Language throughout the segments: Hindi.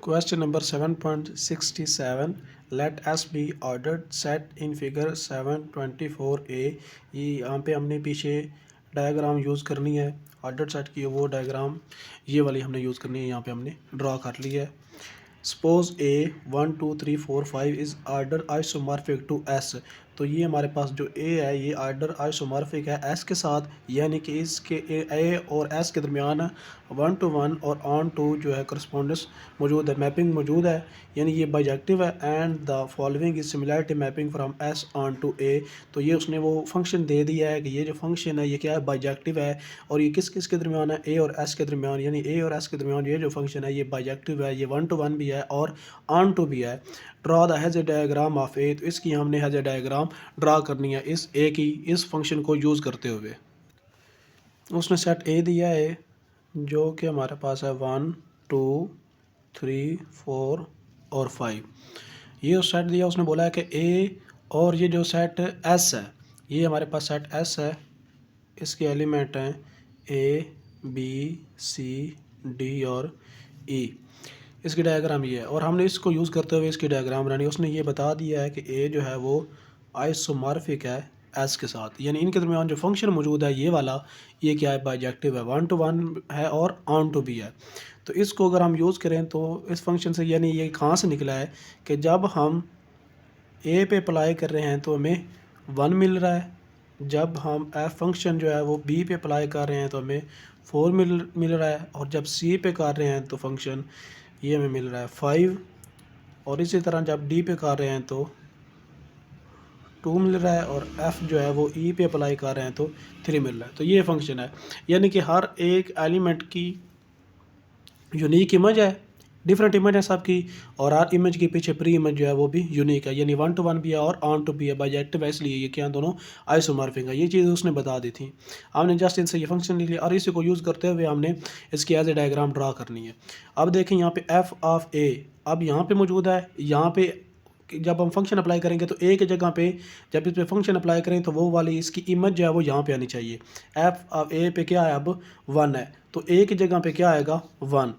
Question number 7.67. Let S be ordered set in figure 724A. ये यहाँ पे हमने पीछे डायग्राम यूज़ करनी है ऑर्डर सेट की, वो डायग्राम ये वाली हमने यूज़ करनी है, यहाँ पे हमने ड्रा कर ली है। Suppose A 1 2 3 4 5 is order isomorphic to S. तो ये हमारे पास जो ए है ये आर्डर आइसोमॉर्फिक है एस के साथ, यानी कि इसके ए और एस के दरमियान 1 to 1 और ऑन टू जो है करस्पॉन्डेंस मौजूद है, मैपिंग मौजूद है, यानी ये बाइजेक्टिव है। And the following is similarity mapping from S onto A. तो ये उसने वो फंक्शन दे दिया है कि ये जो फंक्शन है ये क्या है, बाइजेक्टिव है। और ये किस किस के दरमियान है, ए और एस के दरमियान, यानी ए और एस के दरमियान ये जो फंक्शन है ये बाइजेक्टिव है, ये 1 to 1 भी है और ऑन टू भी है। Draw the has a diagram of A. तो इसकी हमने हैज़ ए डायग्राम ड्रा करनी है इस ए की, इस फंक्शन को यूज़ करते हुए। उसने सेट ए दिया है जो कि हमारे पास है 1 2 3 4 और 5। ये उस सेट दिया, उसने बोला है कि ए और ये जो सेट एस है ये हमारे पास सेट एस है, इसके एलिमेंट हैं ए बी सी डी और ई। इसकी डायग्राम ये है और हमने इसको यूज़ करते हुए इसकी डायग्राम बनानी है। उसने ये बता दिया है कि ए जो है वो आइसोमॉर्फिक है एस के साथ, यानी इनके दरमियान जो फंक्शन मौजूद है ये वाला, ये क्या है, बाइजेक्टिव है, 1 to 1 है और ऑन टू भी है। तो इसको अगर हम यूज़ करें तो इस फंक्शन से, यानी ये कहाँ से निकला है कि जब हम ए पे अप्लाई कर रहे हैं तो हमें 1 मिल रहा है, जब हम एफ फंक्शन जो है वो बी पे अप्लाई कर रहे हैं तो हमें 4 मिल रहा है, और जब सी पे कर रहे हैं तो फंक्शन ये हमें मिल रहा है 5, और इसी तरह जब डी पे कर रहे हैं तो 2 मिल रहा है, और एफ जो है वो ई पे अप्लाई कर रहे हैं तो 3 मिल रहा है। तो ये फंक्शन है, यानी कि हर एक एलिमेंट की यूनिक इमेज है, डिफरेंट इमेज है सबकी, और हर इमेज के पीछे प्री इमेज जो है वो भी यूनिक है, यानी 1 to 1 भी है और ऑन टू भी है, बाइजेक्टिव है, इसलिए ये क्या दोनों आइसोमॉर्फिक है। ये चीज़ उसने बता दी थी, हमने जस्ट इनसे ये फंक्शन ले लिया और इसी को यूज़ करते हुए हमने इसकी एज ए डायग्राम ड्रा करनी है। अब देखें यहाँ पे एफ ऑफ ए अब यहाँ पे मौजूद है, यहाँ पे जब हम फंक्शन अप्लाई करेंगे तो ए की जगह पे जब इस पे फंक्शन अप्लाई करें तो वो वाली इसकी इमेज जो है वो यहाँ पे आनी चाहिए। एफ ऑफ ए पे क्या है, अब 1 है, तो ए की जगह पे क्या आएगा 1।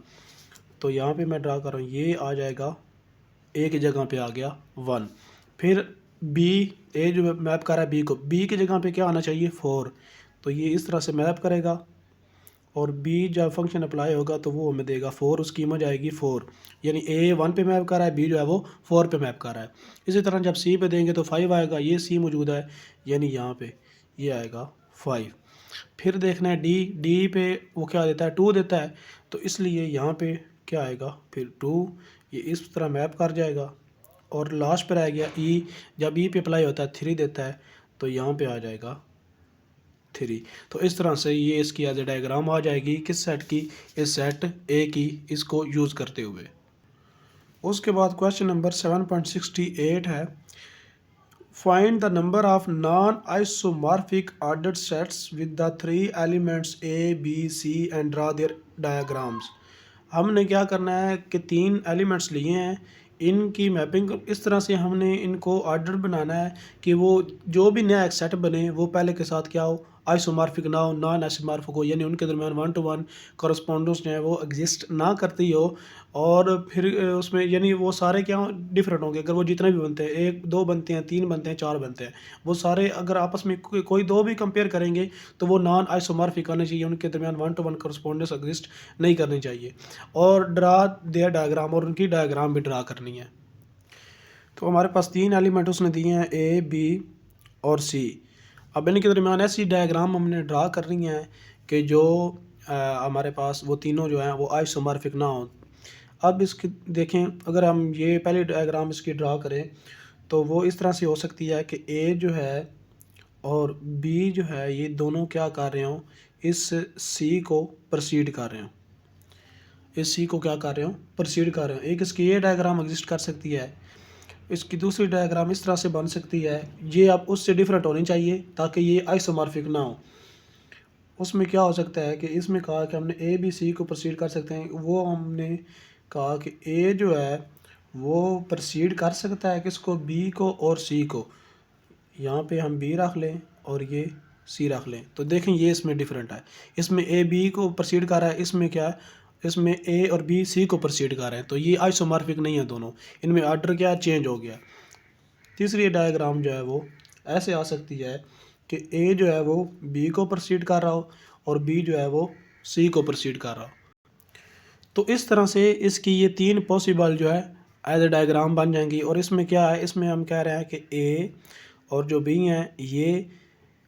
तो यहाँ पे मैं ड्रा कर रहा हूँ, ये आ जाएगा ए की जगह पे आ गया 1। फिर बी, ए जो मैप कर रहा है बी को, बी की जगह पे क्या आना चाहिए 4, तो ये इस तरह से मैप करेगा, और बी जब फंक्शन अप्लाई होगा तो वो हमें देगा 4, उसकी इमेज आएगी 4, यानी ए 1 पे मैप कर रहा है, बी जो है वो 4 पे मैप कर रहा है। इसी तरह जब सी पे देंगे तो 5 आएगा, ये सी मौजूद है, यानी यहाँ पे ये आएगा 5। फिर देखना है डी, डी पे वो क्या देता है 2 देता है, तो इसलिए यहाँ पे क्या आएगा फिर 2, ये इस तरह मैप कर जाएगा। और लास्ट पर आ गया ई, जब ई पे अप्लाई होता है 3 देता है, तो यहाँ पे आ जाएगा 3। तो इस तरह से ये इसकी एज ए डायग्राम आ जाएगी किस सेट की, इस सेट ए की, इसको यूज़ करते हुए। उसके बाद क्वेश्चन नंबर 7.68 है, find the number of non isomorphic ordered sets with the 3 elements A B C and draw their diagrams. हमने क्या करना है कि 3 एलिमेंट्स लिए हैं, इनकी मैपिंग इस तरह से हमने इनको ऑर्डर बनाना है कि वो जो भी नया एक सेट बने वो पहले के साथ क्या हो, आइसोमॉर्फिक ना हो, नॉन आइसोमॉर्फिक हो, यानी उनके दरमियान 1 to 1 कॉरस्पॉन्डेंस जो है वो एग्जिस्ट ना करती हो। और फिर उसमें यानी वो सारे क्या डिफरेंट होंगे, अगर वो जितने भी बनते हैं, 1 2 बनते हैं, 3 बनते हैं, 4 बनते हैं, वो सारे अगर आपस में कोई 2 भी कंपेयर करेंगे तो वो नॉन आइसोमॉर्फिक आने चाहिए, उनके दरमियान 1 to 1 कॉरस्पॉन्डेंस एग्जिस्ट नहीं करनी चाहिए। और ड्रा देयर डायग्राम, और उनकी डायग्राम भी ड्रा करनी है। तो हमारे पास 3 एलिमेंट उसने दिए हैं ए बी और सी। अब इनके दरमियान ऐसी डायग्राम हमने ड्रा करनी है कि जो हमारे पास वो तीनों जो हैं वो आइसोमॉर्फिक ना हो। अब इसकी देखें, अगर हम ये पहली डायग्राम इसकी ड्रा करें तो वो इस तरह से हो सकती है कि ए जो है और बी जो है ये दोनों क्या कर रहे हो, इस सी को प्रोसीड कर रहे हो, इस सी को क्या कर रहे हो, प्रोसीड कर रहे हो। एक इसकी ये डायग्राम एग्जिस्ट कर सकती है, इसकी दूसरी डायग्राम इस तरह से बन सकती है, ये अब उससे डिफरेंट होनी चाहिए ताकि ये आइसोमॉर्फिक ना हो। उसमें क्या हो सकता है कि इसमें कहा कि हमने ए बी सी को प्रोसीड कर सकते हैं, वो हमने कहा कि ए जो है वो प्रोसीड कर सकता है किसको, बी को और सी को। यहाँ पे हम बी रख लें और ये सी रख लें, तो देखें ये इसमें डिफरेंट है, इसमें ए बी को प्रोसीड कर रहा है, इसमें क्या है, इसमें ए और बी सी को प्रोसीड कर रहे हैं, तो ये आइसोमॉर्फिक नहीं है दोनों, इनमें ऑर्डर क्या चेंज हो गया। तीसरी डायग्राम जो है वो ऐसे आ सकती है कि ए जो है वो बी को प्रोसीड कर रहा हो और बी जो है वो सी को प्रोसीड कर रहा हो। तो इस तरह से इसकी ये तीन पॉसिबल जो है एज ए डायग्राम बन जाएंगी। और इसमें क्या है, इसमें हम कह रहे हैं कि ए और जो बी हैं ये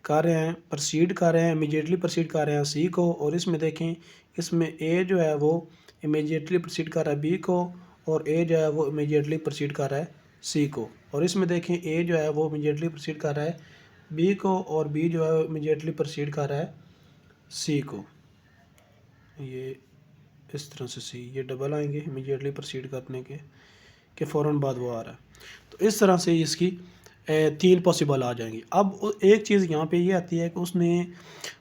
कर रहे हैं प्रोसीड कर रहे हैं, इमीडिएटली प्रोसीड कर रहे हैं सी को। और इसमें देखें, इसमें ए जो है वो इमीडिएटली प्रोसीड कर रहा है बी को और ए जो है वो इमीडिएटली प्रोसीड कर रहा है सी को। और इसमें देखें ए जो है वो इमीडिएटली प्रोसीड कर रहा है बी को और बी जो है इमीडिएटली प्रोसीड कर रहा है सी को। ये इस तरह से सी ये डबल आएंगे इमीडिएटली प्रोसीड करने के फ़ौरन बाद वो आ रहा है। तो इस तरह से इसकी तीन पॉसिबल आ जाएंगी। अब एक चीज़ यहाँ पे ये आती है कि उसने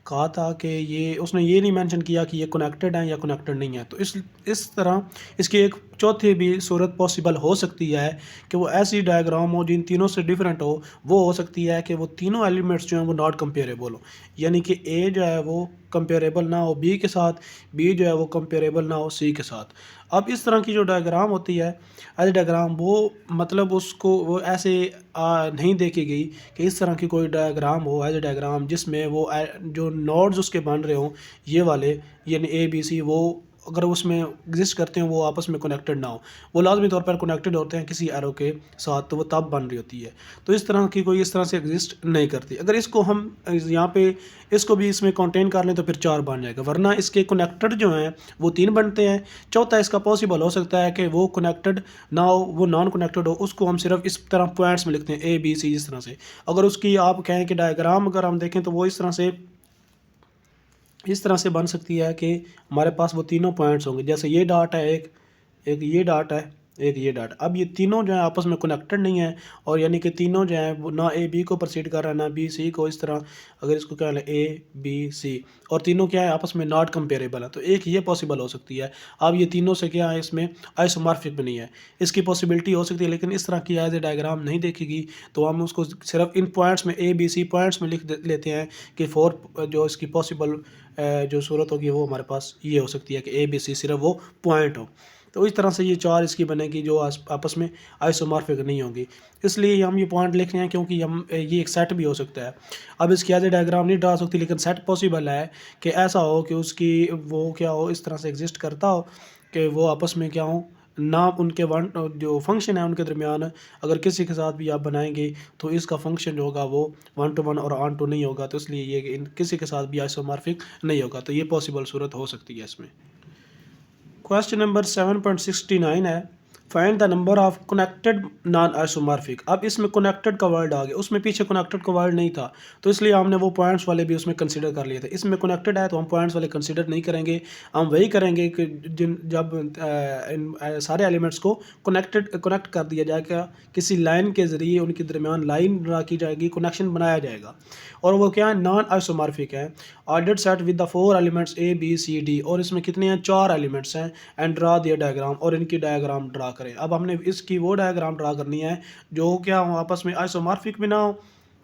कहा था कि उसने ये नहीं मेंशन किया कि ये कनेक्टेड है या कनेक्टेड नहीं है। तो इस तरह इसकी एक चौथी भी सूरत पॉसिबल हो सकती है कि वो ऐसी डायग्राम हो जिन तीनों से डिफरेंट हो। वो हो सकती है कि वो तीनों एलिमेंट्स जो हैं वो नॉट कंपेरेबल हो, यानी कि ए जो है वो कंपेरेबल ना हो बी के साथ, बी जो है वो कंपेरेबल ना हो सी के साथ। अब इस तरह की जो डायग्राम होती है एज डायग्राम, वो मतलब उसको वो ऐसे नहीं देखी गई कि इस तरह की कोई डायग्राम हो एज डायग्राम जिसमें वो जो नोड्स उसके बन रहे हों ये वाले, यानी ए बी सी, वो अगर उसमें एग्जिस्ट करते हैं वो आपस में कनेक्टेड ना हो। वो लाजमी तौर पर कनेक्टेड होते हैं किसी एरो के साथ, तो वो तब बन रही होती है। तो इस तरह की कोई इस तरह से एग्जिस्ट नहीं करती। अगर इसको हम यहाँ पे इसको भी इसमें कंटेन कर लें तो फिर 4 बन जाएगा, वरना इसके कनेक्टेड जो हैं वो 3 बनते हैं। चौथा इसका पॉसिबल हो सकता है कि वो कनेक्टेड ना हो, वो नॉन कनेक्टेड हो, उसको हम सिर्फ इस तरह पॉइंट्स में लिखते हैं ए बी सी इस तरह से। अगर उसकी आप कहें कि डायग्राम अगर हम देखें तो वो इस तरह से बन सकती है कि हमारे पास वो तीनों पॉइंट्स होंगे। जैसे ये डॉट है, एक ये डॉट है, एक ये डॉट। अब ये तीनों जो है आपस में कनेक्टेड नहीं है, और यानी कि तीनों जो है वो ना ए बी को प्रोसीड कर रहा है ना बी सी को। इस तरह अगर इसको क्या है ए बी सी, और तीनों क्या है आपस में नॉट कंपेरेबल है, तो एक ये पॉसिबल हो सकती है। अब ये तीनों से क्या है इसमें आइसोमॉर्फिक भी नहीं है, इसकी पॉसिबिलिटी हो सकती है, लेकिन इस तरह की एज ए डायग्राम नहीं देखेगी। तो हम उसको सिर्फ इन पॉइंट्स में ए बी सी पॉइंट्स में लिख लेते हैं कि 4 जो इसकी पॉसिबल जो सूरत होगी वो हमारे पास ये हो सकती है कि ए बी सी सिर्फ वो पॉइंट हो। तो इस तरह से ये 4 इसकी बनेगी जो आपस में आइसोमॉर्फिक नहीं होंगी। इसलिए हम ये पॉइंट लिख रहे हैं क्योंकि हम ये एक सेट भी हो सकता है। अब इसकी एज ए डायग्राम नहीं ड्रा सकती, लेकिन सेट पॉसिबल है कि ऐसा हो कि उसकी वो क्या हो इस तरह से एग्जिस्ट करता हो कि वो आपस में क्या हो ना, उनके वन जो फंक्शन है उनके दरमियान अगर किसी के साथ भी आप बनाएंगे तो इसका फंक्शन जो होगा वो 1 to 1 और ऑन टू नहीं होगा। तो इसलिए ये किसी के साथ भी आइसोमॉर्फिक नहीं होगा। तो ये पॉसिबल सूरत हो सकती है इसमें। क्वेश्चन नंबर 7.69 है, find the number of connected non isomorphic. अब इसमें कनेक्टेड का वर्ड आ गया, उसमें पीछे कनेक्टेड का वर्ड नहीं था, तो इसलिए हमने वो पॉइंट्स वाले भी उसमें कंसीडर कर लिए थे। इसमें कनेक्टेड है तो हम पॉइंट्स वाले कंसीडर नहीं करेंगे, हम वही करेंगे कि जब इन सारे एलिमेंट्स को कनेक्ट कर दिया जाएगा किसी लाइन के ज़रिए, उनके दरमियान लाइन ड्रा की जाएगी, कनेक्शन बनाया जाएगा, और वो क्या है नॉन आइसोमॉर्फिक है। Ordered set with the 4 elements A B C D, और इसमें कितने हैं 4 एलिमेंट्स हैं। एंड ड्रा दिया डायग्राम, और इनकी डायग्राम ड्रा करें। अब हमने इसकी वो डायग्राम ड्रा करनी है जो क्या हो आपस में आइसोमॉर्फिक भी ना हो,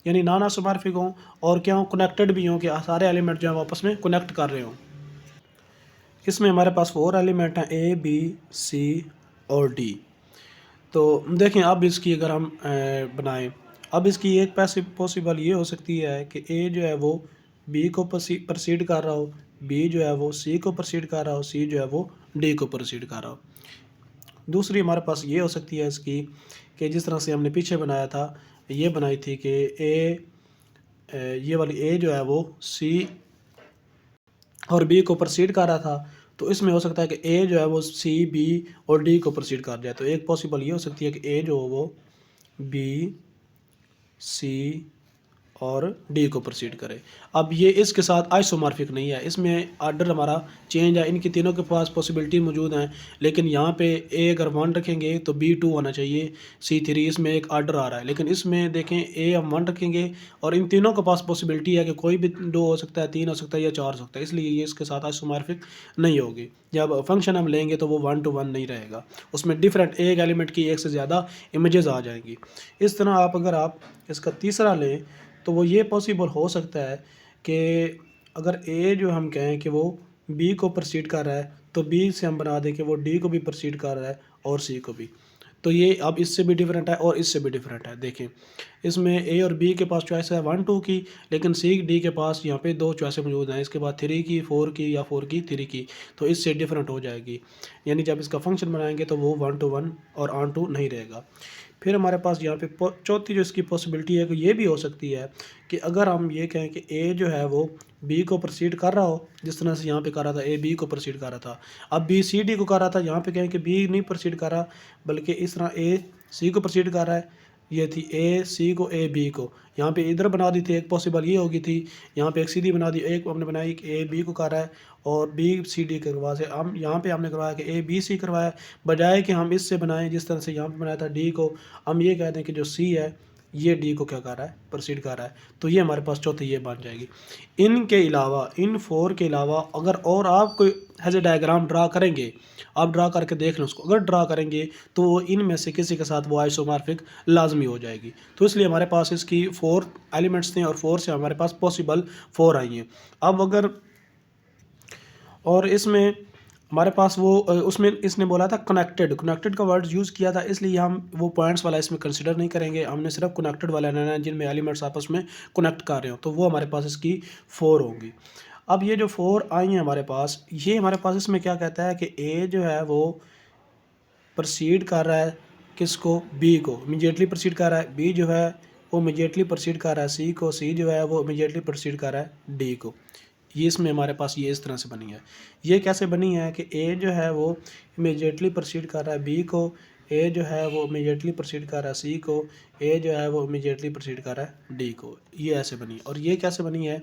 यानी नॉन आइसोमॉर्फिक हो, और क्या हो कनेक्टेड भी हो कि सारे एलिमेंट जो है आपस में कनेक्ट कर रहे हो। इसमें हमारे पास 4 एलिमेंट हैं ए बी सी और डी। तो देखें अब इसकी अगर हम बनाएं, अब इसकी एक पॉसिबल ये हो सकती है कि ए जो है वो बी को प्रोसीड कर रहा हो, बी जो है वो सी को प्रोसीड कर रहा हो, सी जो है वो डी को प्रोसीड कर रहा हो। दूसरी हमारे पास ये हो सकती है इसकी कि जिस तरह से हमने पीछे बनाया था, ये बनाई थी कि ये वाली ए जो है वो सी और बी को प्रोसीड कर रहा था। तो इसमें हो सकता है कि ए जो है वो सी बी और डी को प्रोसीड कर जाए। तो एक पॉसिबल ये हो सकती है कि ए जो हो वो बी सी और डी को प्रोसीड करे। अब ये इसके साथ आइसोमॉर्फिक नहीं है, इसमें आर्डर हमारा चेंज है, इनकी तीनों के पास पॉसिबिलिटी मौजूद हैं, लेकिन यहाँ पे ए अगर 1 रखेंगे तो बी 2 होना चाहिए, सी 3, इसमें एक आर्डर आ रहा है। लेकिन इसमें देखें ए हम 1 रखेंगे और इन तीनों के पास पॉसिबिलिटी है कि कोई भी 2 हो सकता है, 3 हो सकता है या 4 हो सकता है, इसलिए ये इसके साथ आइसोमॉर्फिक नहीं होगी। जब फंक्शन हम लेंगे तो वो 1 to 1 नहीं रहेगा, उसमें डिफरेंट एक एलिमेंट की एक से ज़्यादा इमेजेस आ जाएंगी। इस तरह अगर आप इसका तीसरा लें तो वो ये पॉसिबल हो सकता है कि अगर ए जो हम कहें कि वो बी को प्रोसीड कर रहा है तो बी से हम बना दें कि वो डी को भी प्रोसीड कर रहा है और सी को भी। तो ये अब इससे भी डिफरेंट है और इससे भी डिफरेंट है। देखें इसमें ए और बी के पास चॉइस है 1 2 की, लेकिन सी डी के पास यहाँ पे 2 चॉइसें मौजूद हैं, इसके बाद 3 की, 4 की या 4 की 3 की। तो इससे डिफरेंट हो जाएगी, यानी जब इसका फंक्शन बनाएंगे तो वो 1 to 1 और ऑन टू नहीं रहेगा। फिर हमारे पास यहाँ पे चौथी जो इसकी पॉसिबिलिटी है कि ये भी हो सकती है कि अगर हम ये कहें कि ए जो है वो बी को प्रोसीड कर रहा हो, जिस तरह से यहाँ पे कर रहा था ए बी को प्रोसीड कर रहा था, अब बी सी डी को कर रहा था, यहाँ पे कहें कि बी नहीं प्रोसीड कर रहा बल्कि इस तरह ए सी को प्रोसीड कर रहा है। ये थी ए सी को ए बी को, यहाँ पे इधर बना दी थी एक पॉसिबल ये होगी थी, यहाँ पे एक सीधी बना दी, एक हमने बनाई कि ए बी को कर रहा है और बी सी डी करवा से हम यहाँ पे हमने करवाया कि ए बी सी करवाया, बजाय कि हम इससे बनाएं जिस तरह से यहाँ पे बनाया था डी को, हम ये कह दें कि जो सी है ये डी को क्या कर रहा है, प्रोसीड कर रहा है। तो ये हमारे पास चौथी ये बन जाएगी। इनके अलावा इन 4 के अलावा अगर और आप कोई एज ए डायग्राम ड्रा करेंगे, आप ड्रा करके देख लें उसको, अगर ड्रा करेंगे तो वो इनमें से किसी के साथ वो आइसोमॉर्फिक लाजमी हो जाएगी। तो इसलिए हमारे पास इसकी 4 एलिमेंट्स थे और 4 से हमारे पास पॉसिबल 4 आई हैं। अब अगर और इसमें हमारे पास वो उसमें इसने बोला था कनेक्टेड का वर्ड यूज़ किया था, इसलिए हम वो पॉइंट्स वाला इसमें कंसिडर नहीं करेंगे, हमने सिर्फ कनेक्टेड वाला लेना है जिनमें एलिमेंट्स आपस में कनेक्ट कर रहे हो, तो वो हमारे पास इसकी 4 होंगी। अब ये जो 4 आई हैं हमारे पास, ये हमारे पास इसमें क्या कहता है कि ए जो है वो प्रोसीड कर रहा है किसको, बी को इमीडिएटली प्रोसीड कर रहा है, बी जो है वो इमीडिएटली प्रोसीड कर रहा है सी को, सी जो है वो इमीडिएटली प्रोसीड कर रहा है डी को। ये इसमें हमारे पास ये इस तरह से बनी है। ये कैसे बनी है कि ए जो है वो इमीडिएटली प्रोसीड कर रहा है बी को, ए जो है वो इमीडिएटली प्रोसीड कर रहा है सी को, ए जो है वो इमीडिएटली प्रोसीड कर रहा है डी को। ये ऐसे बनी है। और ये कैसे बनी है,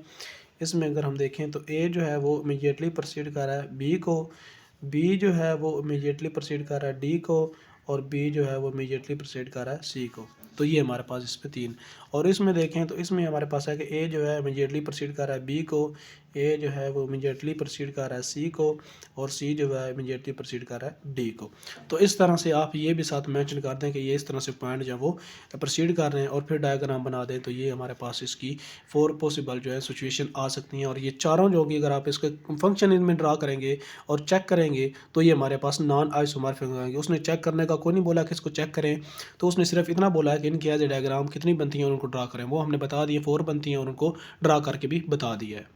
इसमें अगर हम देखें तो ए जो है वो इमीडिएटली प्रोसीड कर रहा है बी को, बी जो है वो इमीडिएटली प्रोसीड कर रहा है डी को, और बी जो है वो इमीडिएटली प्रोसीड कर रहा है सी को। तो ये हमारे पास इस पे 3। और इसमें देखें तो इसमें हमारे पास है कि ए जो है इमीडिएटली प्रोसीड कर रहा है बी को, ए जो है वो इमीडिएटली प्रोसीड कर रहा है सी को, और सी जो है इमीडिएटली प्रोसीड कर रहा है डी को। तो इस तरह से आप ये भी साथ मेंशन कर दें कि ये इस तरह से पॉइंट जो वो प्रोसीड कर रहे हैं और फिर डायग्राम बना दें, तो ये हमारे पास इसकी 4 पॉसिबल जो है सिचुएशन आ सकती हैं। और ये चारों जो होगी अगर आप इसके फंक्शन इनमें ड्रा करेंगे और चेक करेंगे तो ये हमारे पास नॉन आइसोमॉर्फिक आएंगे। उसने चेक करने का कोई नहीं बोला कि इसको चेक करें, तो उसने सिर्फ इतना बोला है कि इनकी एज ए डायग्राम कितनी बनती हैं और उनको ड्रा करें, वो हमने बता दिए 4 बनती हैं और उनको ड्रा करके भी बता दिया है।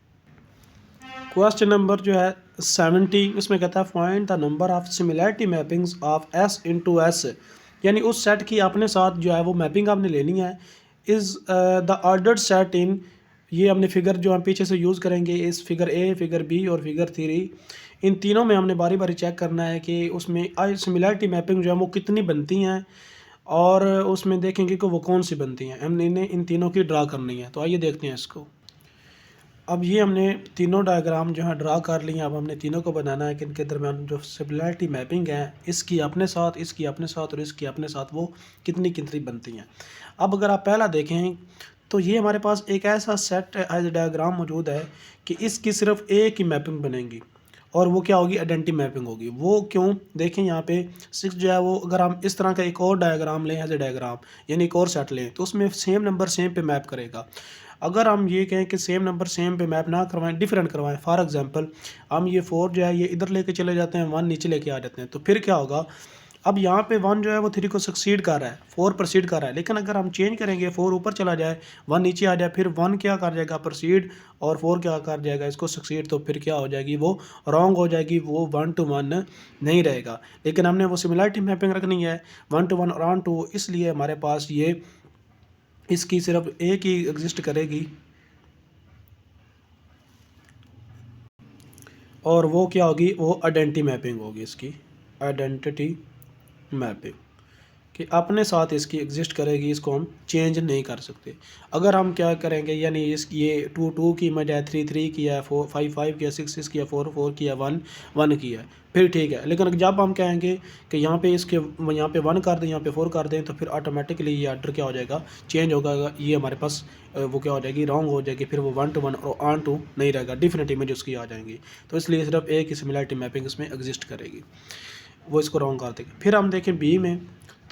क्वेश्चन नंबर जो है 70, इसमें कहता है find the number of similarity mappings of S into S, यानी उस सेट की अपने साथ जो है वो मैपिंग आपने लेनी है। इज़ द ऑर्डर्ड सेट इन, ये हमने फिगर जो हम पीछे से यूज़ करेंगे इस फिगर ए, फिगर बी और फिगर 3, इन तीनों में हमने बारी बारी चेक करना है कि उसमें सिमिलैरिटी मैपिंग जो है वो कितनी बनती हैं और उसमें देखेंगे कि वो कौन सी बनती हैं। हमने इन्हें इन तीनों की ड्रा करनी है। तो आइए देखते हैं इसको। अब ये हमने तीनों डायग्राम जो है ड्रा कर लिए। अब हमने तीनों को बनाना है कि इनके दरमियान जो सिमिलैरिटी मैपिंग है, इसकी अपने साथ, इसकी अपने साथ और इसकी अपने साथ, वो कितनी कितनी बनती हैं। अब अगर आप पहला देखें तो ये हमारे पास एक ऐसा सेट एज डायग्राम मौजूद है कि इसकी सिर्फ एक ही मैपिंग बनेगी और वो क्या होगी, आइडेंटिटी मैपिंग होगी। वो क्यों, देखें यहाँ पे 6 जो है वो, अगर हम इस तरह का एक और डायग्राम लें एज ए डायग्राम, यानी एक और सेट लें, तो उसमें सेम नंबर सेम पे मैप करेगा। अगर हम ये कहें कि सेम नंबर सेम पे मैप ना करवाएं, डिफरेंट करवाएं, फॉर एग्जांपल हम ये 4 जो है ये इधर लेके चले जाते हैं, 1 नीचे लेके आ जाते हैं, तो फिर क्या होगा, अब यहाँ पे 1 जो है वो 3 को सक्सीड कर रहा है, 4 प्रोसीड कर रहा है। लेकिन अगर हम चेंज करेंगे, 4 ऊपर चला जाए, 1 नीचे आ जाए, फिर 1 क्या कर जाएगा, प्रोसीड, और 4 क्या कर जाएगा, इसको सक्सीड, तो फिर क्या हो जाएगी, वो रॉन्ग हो जाएगी, वो 1 to 1 नहीं रहेगा। लेकिन हमने वो सिमिलैरिटी मैपिंग रखनी है 1 to 1 और ऑन टू, इसलिए हमारे पास ये इसकी सिर्फ एक ही एग्जिस्ट करेगी, और वो क्या होगी, वो आइडेंटिटी मैपिंग होगी, इसकी आइडेंटिटी मैपिंग कि अपने साथ इसकी एग्जिस्ट करेगी, इसको हम चेंज नहीं कर सकते। अगर हम क्या करेंगे, यानी इस ये 2 2 की बजाय 3 3 किया है, 4 5 5 किया, 6 6 किया, 4 4 किया, 1 1 किया है, फिर ठीक है। लेकिन जब हम कहेंगे कि यहाँ पे इसके यहाँ पे 1 कर दें, यहाँ पे 4 कर दें, तो फिर ऑटोमेटिकली ये ऑर्डर क्या हो जाएगा, चेंज होगा। ये हमारे पास वो क्या हो जाएगी, रॉन्ग हो जाएगी, फिर वो 1 to 1 और ऑन टू नहीं रहेगा, डिफरेंट इमेज उसकी आ जाएंगी। तो इसलिए सिर्फ एक ही सिमिलैरिटी मैपिंग इसमें एग्जिस्ट करेगी, वो इसको रॉन्ग कर देगी। फिर हम देखें बी में,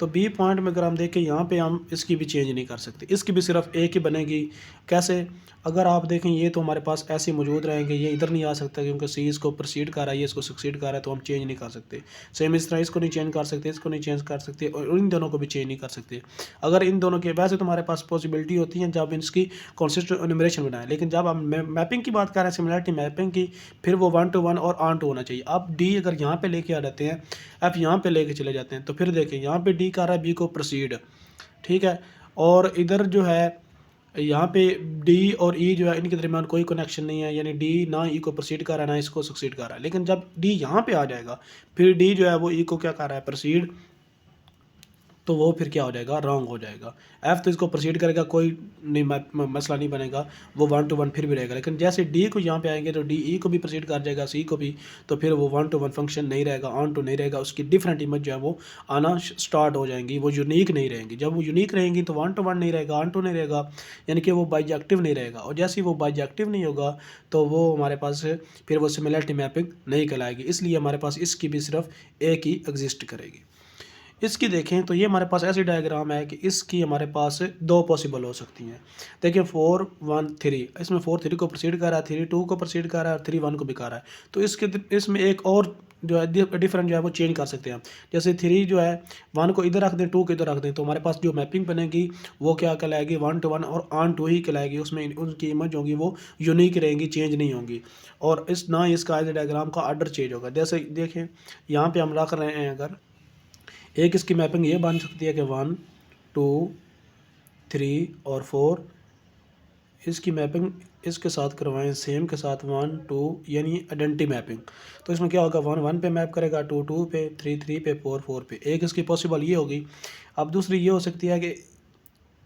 तो बी पॉइंट में अगर हम देखें यहाँ पे हम इसकी भी चेंज नहीं कर सकते, इसकी भी सिर्फ एक ही बनेगी। कैसे? अगर आप देखें ये तो हमारे पास ऐसे मौजूद रहेंगे, ये इधर नहीं आ सकता क्योंकि सी इसको प्रोसीड कर रहा है, ये इसको सक्सीड कर रहा है, तो हम चेंज नहीं कर सकते। सेम इस तरह इसको नहीं चेंज कर सकते, इसको नहीं चेंज कर सकते, और इन दोनों को भी चेंज नहीं कर सकते। अगर इन दोनों के वैसे तो हमारे पास पॉसिबिलिटी होती है जब इसकी कॉन्सिस्टेंट एनुमरेशन बनाए, लेकिन जब हम मैपिंग की बात कर रहे हैं, सिमिलरिटी मैपिंग की, फिर वो 1 to 1 और ऑन टू होना चाहिए। अब डी अगर यहाँ पे लेके आ जाते हैं, एफ यहाँ पे लेके चले जाते हैं, तो फिर देखें यहाँ पे डी कर रहा है बी को प्रोसीड, ठीक है, और इधर जो है यहाँ पे डी और ई जो है इनके दरमियान कोई कनेक्शन नहीं है, यानी डी ना ई को प्रोसीड कर रहा है ना इसको सक्सीड कर रहा है। लेकिन जब डी यहाँ पे आ जाएगा, फिर डी जो है वो ई को क्या कर रहा है, प्रोसीड, तो वो फिर क्या हो जाएगा, रॉन्ग हो जाएगा। एफ तो इसको प्रोसीड करेगा, कोई नहीं मसला नहीं बनेगा, वो 1 to 1 फिर भी रहेगा। लेकिन जैसे डी को यहाँ पे आएंगे तो डी ई को भी प्रोसीड कर जाएगा, सी को भी, तो फिर वो 1 to 1 फंक्शन नहीं रहेगा, ऑन टू नहीं रहेगा, उसकी डिफरेंट इमेज जो है वो आना स्टार्ट हो जाएंगी, वो यूनिक नहीं रहेंगी। जब वो यूनिक रहेंगी तो 1 to 1 नहीं रहेगा, ऑन टू नहीं रहेगा, यानी कि वो बाइजेक्टिव नहीं रहेगा। और जैसे ही वो बाइजेक्टिव नहीं होगा तो वो हमारे पास फिर वो सिमिलरिटी मैपिंग नहीं कहलाएगी। इसलिए हमारे पास इसकी भी सिर्फ एक ही एग्जिस्ट करेगी। इसकी देखें तो ये हमारे पास ऐसी डायग्राम है कि इसकी हमारे पास दो पॉसिबल हो सकती हैं। देखिए 4 1 3, इसमें 4 3 को प्रोसीड कर रहा है, 3 2 को प्रोसीड कर रहा है और 3 1 को भी कर रहा है। तो इसमें एक और जो है डिफरेंट जो है वो चेंज कर सकते हैं। जैसे 3 जो है 1 को इधर रख दें, 2 को इधर रख दें, तो हमारे पास जो मैपिंग बनेगी वो क्या कहलाएगी, 1 to 1 और ऑन टू ही कहलाएगी। उसमें उनकी इमेज होगी वो यूनिक रहेंगी, चेंज नहीं होंगी। और इस ना इसका डायग्राम का ऑर्डर चेंज होगा। जैसे देखें यहाँ पे हम रख रहे हैं, अगर एक इसकी मैपिंग ये बन सकती है कि 1 2 3 और 4, इसकी मैपिंग इसके साथ करवाएं सेम के साथ 1 2, यानी आइडेंटिटी मैपिंग। तो इसमें क्या होगा, 1 1 पे मैप करेगा, 2 2 पे, 3 3 पे, 4 4 पे। एक इसकी पॉसिबल ये होगी। अब दूसरी ये हो सकती है कि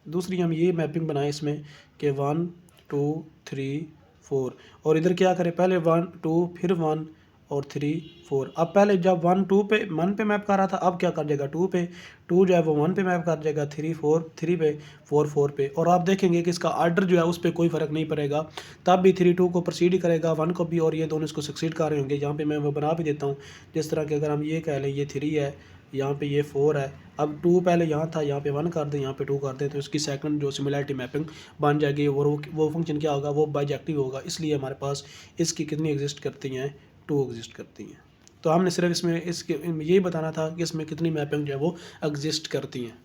दूसरी हम ये मैपिंग बनाएं इसमें कि 1 2 3 4, और इधर क्या करें, पहले 1 2 फिर 1 और 3 4। अब पहले जब 1 पे मैप कर रहा था, अब क्या कर जाएगा 2 पे, 2 जो है वो 1 पे मैप कर जाएगा, 3 4 3 पे, 4 4 पे। और आप देखेंगे कि इसका आर्डर जो है उस पर कोई फ़र्क नहीं पड़ेगा, तब भी 3 2 को प्रोसीड ही करेगा, 1 को भी, और ये दोनों इसको सक्सीड कर रहे होंगे। यहाँ पे मैं वो बना भी देता हूँ, जिस तरह के अगर हम ये कह लें ये 3 है, यहाँ पे ये 4 है, अब 2 पहले यहाँ था, यहाँ पे 1 कर दें, यहाँ पे 2 कर दें, तो इसकी सेकंड जो सिमिलरिटी मैपिंग बन जाएगी। और वो फंक्शन क्या होगा, वो बाइजेक्टिव होगा। इसलिए हमारे पास इसकी कितनी एग्जिस्ट करती हैं, 2 एग्जिस्ट करती हैं। तो हमने सिर्फ इसमें इसके यही बताना था कि इसमें कितनी मैपिंग जो है वो एग्जिस्ट करती हैं।